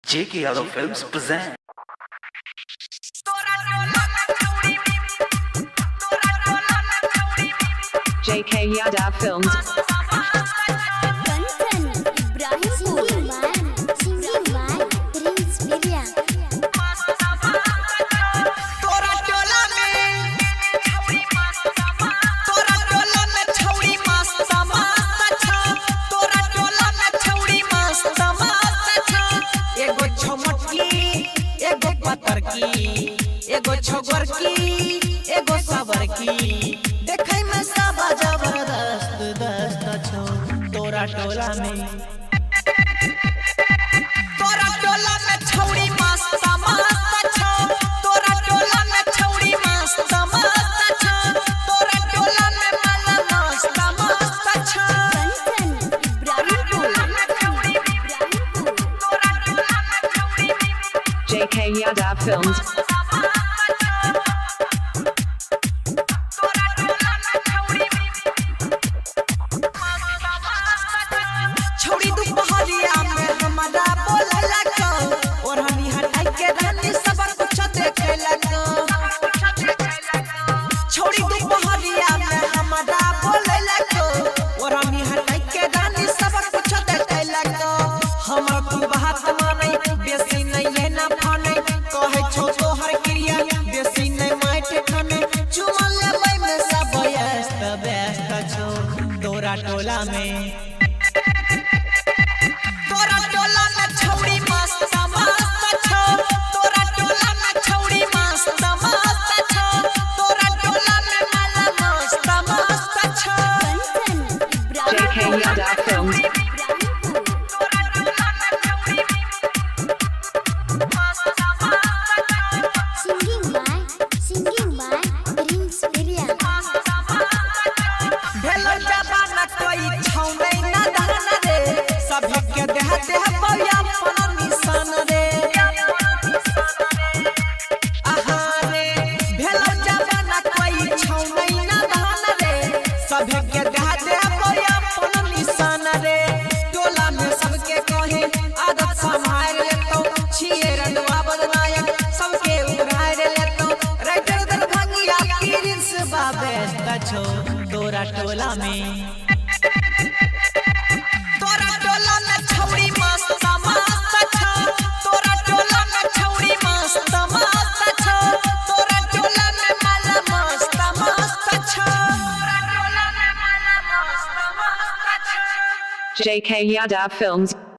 JK Yadav Films present. JK Yadav Films. एगो छोगर की एगो सबर की देखै में सब जबरदस्त दस्त छौ तोरा टोला में छौड़ी मस्त मस्त छौ तोरा टोला में छौड़ी मस्त मस्त छौ तोरा टोला में माला मस्त मस्त छौ JK Yadav Films. छौड़ी दुपहरिया में हमरा बोले लगो और हनी हटाई के रानी सब कुछ देखे लगो छौड़ी दुपहरिया में हमरा बोले लगो और हनी हटाई के रानी सब कुछ देखे लगो हमरा तू बात मानै बेसी नहीं है ना फानै कहे छौ तोहर क्रिया बेसी नहीं माइट खाने चुमा लेबै में सब व्यस्त छौ तोरा टोला में JK Yadav Films. Singing by Prince William. भेलो जबाना कोई छौनै ना दाना रे सभी के देह देह बया अपन निशान रे आहा रे भेलो जबाना कोई छौनै ना दाना रे सभी के देह देह बया अपन निशान रे टोला में सबके कहे आदत संभाल लेतो छिए रंडवा बदनायक सबके उड़ाए लेतो राइटर दरभंगिया प्रिंस बाबेस्त छौ तोरा टोला में छौड़ी मस्त मस्त छौ तोरा टोला में छौड़ी मस्त मस्त छौ तोरा टोला में माला मस्त मस्त छौ JK Yadav Films.